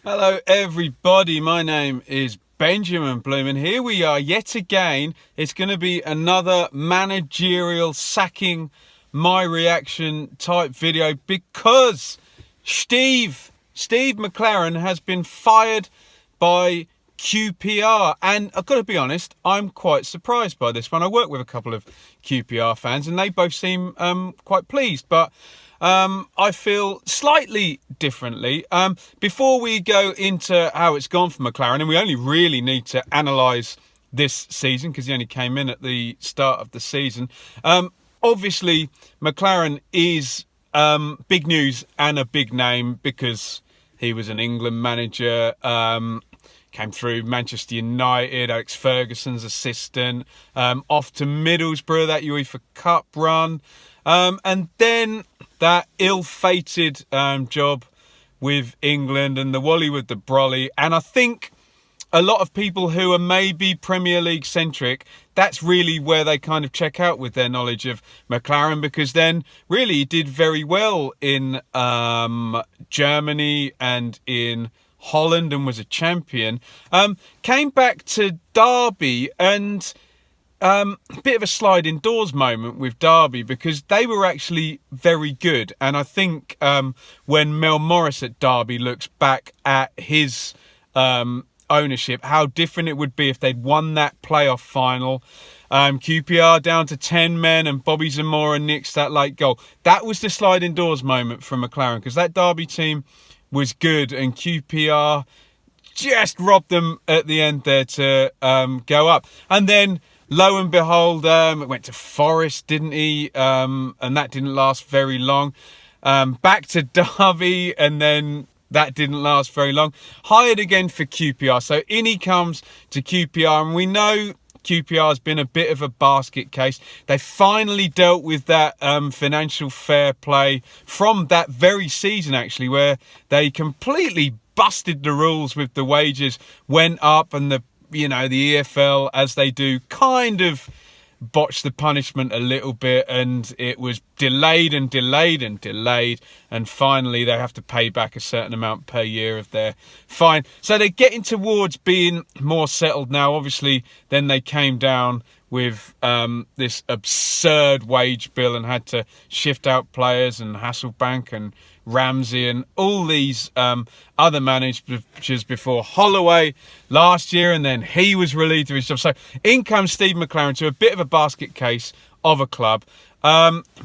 Hello everybody, my name is Benjamin Bloom and here we are yet again. It's going to be another managerial sacking my reaction type video because Steve McClaren has been fired by QPR, and I've got to be honest, I'm quite surprised by this one. I work with a couple of QPR fans and they both seem quite pleased, but I feel slightly differently. Before we go into how it's gone for McLaren, and we only really need to analyse this season because he only came in at the start of the season. Obviously, McLaren is big news and a big name because he was an England manager. Came through Manchester United, Alex Ferguson's assistant, off to Middlesbrough, that UEFA Cup run. And then that ill-fated job with England and the Wally with the Brolly. And I think a lot of people who are maybe Premier League centric, that's really where they kind of check out with their knowledge of McLaren, because then really he did very well in Germany and in Holland and was a champion. Came back to Derby and a bit of a sliding doors moment with Derby because they were actually very good. And I think when Mel Morris at Derby looks back at his ownership, how different it would be if they'd won that playoff final. QPR down to 10 men and Bobby Zamora nicks that late goal. That was the sliding doors moment from McLaren because that Derby team was good and QPR just robbed them at the end there to go up. And then lo and behold, it went to Forest, didn't he? And that didn't last very long. Back to Derby, and then that didn't last very long. Hired again for QPR. So in he comes to QPR, and we know QPR has been a bit of a basket case. They finally dealt with that financial fair play from that very season, actually, where they completely busted the rules with the wages, went up, and the EFL, as they do, kind of botched the punishment a little bit, and it was delayed and delayed and delayed, and finally they have to pay back a certain amount per year of their fine. So they're getting towards being more settled now. Obviously, then they came down with this absurd wage bill and had to shift out players, and Hasselbank and Ramsey and all these other managers before Holloway last year, and then he was relieved of his job. So in comes Steve McClaren to a bit of a basket case of a club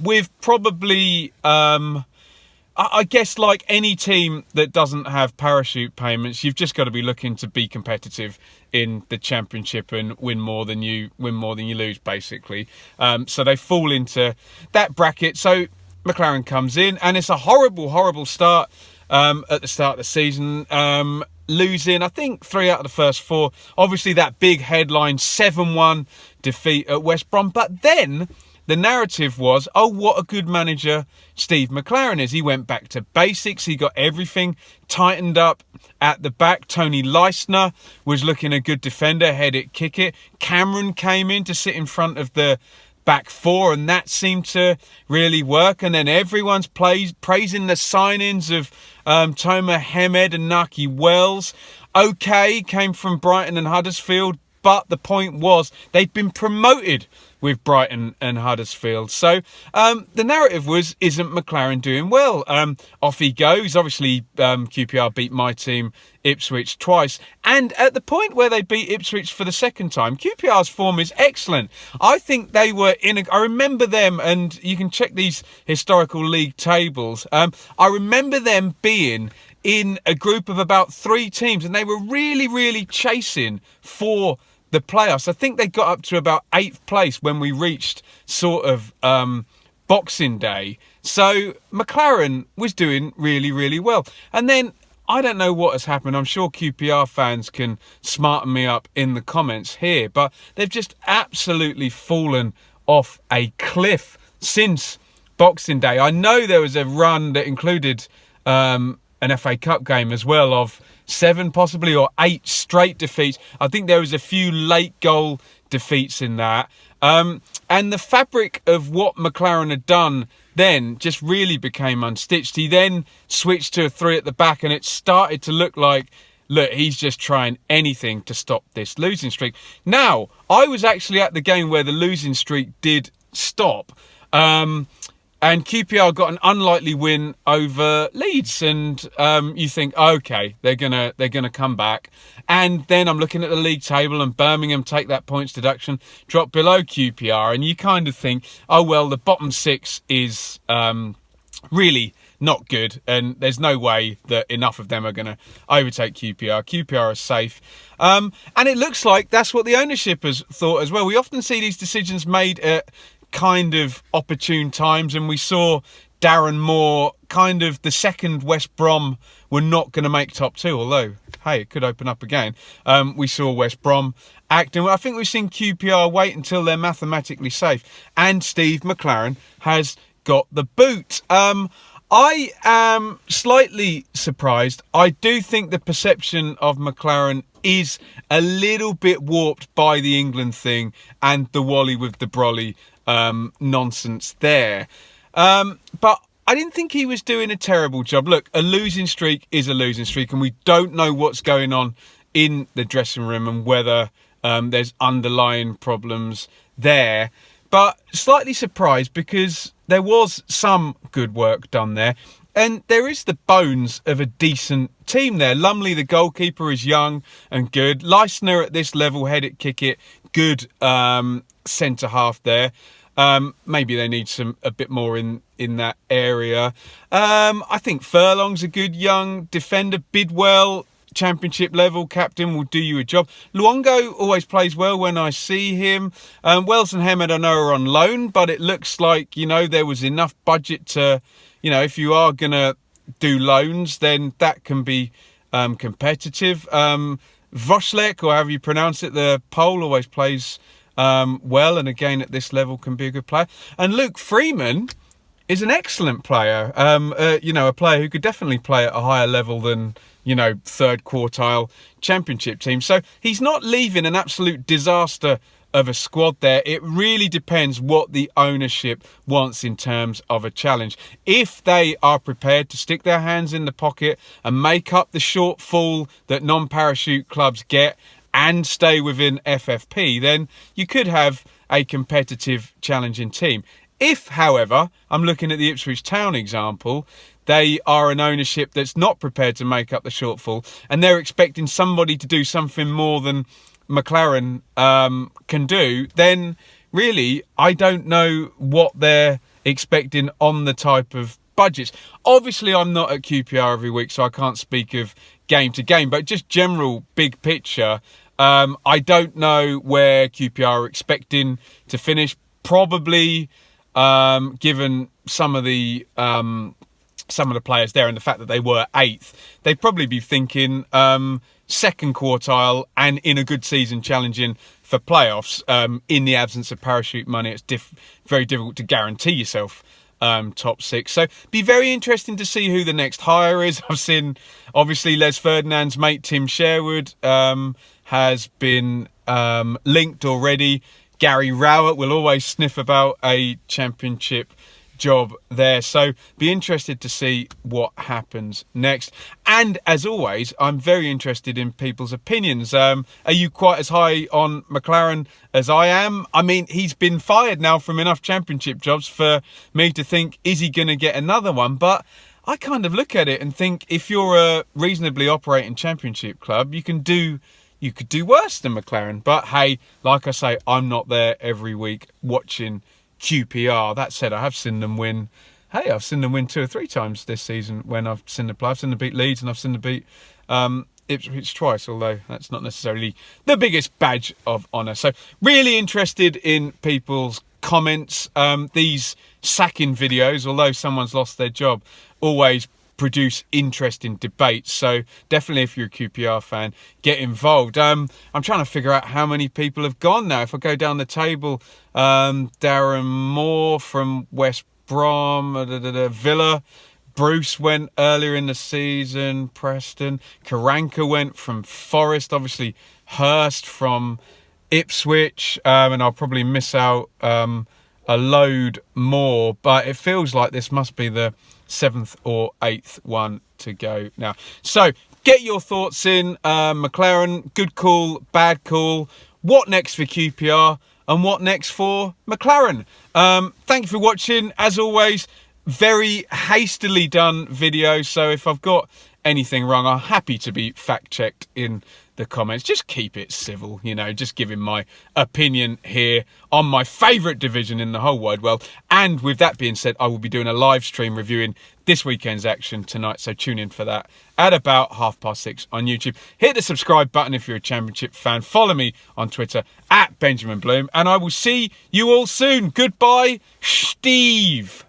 with probably, I guess, like any team that doesn't have parachute payments, you've just got to be looking to be competitive in the Championship and win more than you lose, basically. So they fall into that bracket. So McLaren comes in, and it's a horrible start at the start of the season. Losing, I think, 3 out of the first 4. Obviously, that big headline 7-1 defeat at West Brom. But then the narrative was, oh, what a good manager Steve McClaren is. He went back to basics. He got everything tightened up at the back. Tony Leistner was looking a good defender, head it, kick it. Cameron came in to sit in front of the back 4, and that seemed to really work. And then everyone's praising the signings of Toma Hemed and Naki Wells. Okay, came from Brighton and Huddersfield, but the point was they'd been promoted with Brighton and Huddersfield. So the narrative was, isn't McLaren doing well? Off he goes. Obviously, QPR beat my team, Ipswich, twice. And at the point where they beat Ipswich for the second time, QPR's form is excellent. I think they were I remember them, and you can check these historical league tables. I remember them being in a group of about 3 teams, and they were really chasing for the playoffs. I think they got up to about 8th place when we reached sort of Boxing Day. So McLaren was doing really well. And then I don't know what has happened. I'm sure QPR fans can smarten me up in the comments here, but they've just absolutely fallen off a cliff since Boxing Day. I know there was a run that included an FA Cup game as well of 7 possibly or 8 straight defeats. I think there was a few late goal defeats in that. And the fabric of what McLaren had done then just really became unstitched. He then switched to a 3 at the back, and it started to look like, look, he's just trying anything to stop this losing streak. Now, I was actually at the game where the losing streak did stop. And QPR got an unlikely win over Leeds, and you think, okay, they're gonna come back. And then I'm looking at the league table, and Birmingham take that points deduction, drop below QPR, and you kind of think, oh well, the bottom 6 is really not good, and there's no way that enough of them are going to overtake QPR. QPR is safe. And it looks like that's what the ownership has thought as well. We often see these decisions made at kind of opportune times, and we saw Darren Moore, kind of the second West Brom were not going to make top 2, although, hey, it could open up again. We saw West Brom acting. I think we've seen QPR wait until they're mathematically safe, and Steve McClaren has got the boot. I am slightly surprised. I do think the perception of McLaren is a little bit warped by the England thing and the Wally with the brolly nonsense there. But I didn't think he was doing a terrible job. Look, a losing streak is a losing streak, and we don't know what's going on in the dressing room and whether there's underlying problems there. But slightly surprised because there was some good work done there. And there is the bones of a decent team there. Lumley, the goalkeeper, is young and good. Leistner at this level, head it, kick it. Good centre half there. Maybe they need a bit more in that area. I think Furlong's a good young defender. Bidwell, Championship level captain, will do you a job. Luongo always plays well when I see him. Wells and Hammond I know are on loan, but it looks like, there was enough budget to, if you are going to do loans, then that can be competitive. Voslek, or however you pronounce it, the Pole, always plays well, and again at this level can be a good player. And Luke Freeman is an excellent player, a player who could definitely play at a higher level than, third quartile championship team. So he's not leaving an absolute disaster of a squad there. It really depends what the ownership wants in terms of a challenge. If they are prepared to stick their hands in the pocket and make up the shortfall that non-parachute clubs get and stay within FFP, then you could have a competitive, challenging team. If, however, I'm looking at the Ipswich Town example, they are an ownership that's not prepared to make up the shortfall, and they're expecting somebody to do something more than McLaren can do, then really, I don't know what they're expecting on the type of budgets. Obviously, I'm not at QPR every week, so I can't speak of game to game, but just general big picture, I don't know where QPR are expecting to finish. Probably, given some of the players there and the fact that they were 8th, they'd probably be thinking second quartile and in a good season challenging for playoffs. In the absence of parachute money, it's very difficult to guarantee yourself top 6. So be very interesting to see who the next hire is. I've seen, obviously, Les Ferdinand's mate Tim Sherwood has been linked already. Gary Rowett will always sniff about a championship job there, so be interested to see what happens next. And as always, I'm very interested in people's opinions. Are you quite as high on McLaren as I am? I mean, he's been fired now from enough championship jobs for me to think, is he going to get another one? But I kind of look at it and think, if you're a reasonably operating championship club, you could do worse than McLaren. But hey, like I say, I'm not there every week watching QPR. That said, I have seen them win. Hey, I've seen them win 2 or 3 times this season when I've seen them play. I've seen them beat Leeds and I've seen them beat Ipswich twice, although that's not necessarily the biggest badge of honour. So really interested in people's comments. These sacking videos, although someone's lost their job, always produce interesting debates. So definitely, if you're a QPR fan, get involved. I'm trying to figure out how many people have gone now. If I go down the table, Darren Moore from West Brom, Villa, Bruce went earlier in the season, Preston, Karanka went from Forest, obviously Hurst from Ipswich, and I'll probably miss out a load more, but it feels like this must be the 7th or 8th one to go now. So get your thoughts in. McLaren, good call, bad call. What next for QPR and what next for McLaren? Thank you for watching. As always, very hastily done video, so if I've got anything wrong, I'm happy to be fact checked in the comments. Just keep it civil, you know, just giving my opinion here on my favourite division in the whole wide world. And with that being said, I will be doing a live stream reviewing this weekend's action tonight, so tune in for that at about 6:30 on YouTube. Hit the subscribe button if you're a Championship fan. Follow me on Twitter at Benjamin Bloom, and I will see you all soon. Goodbye, Steve.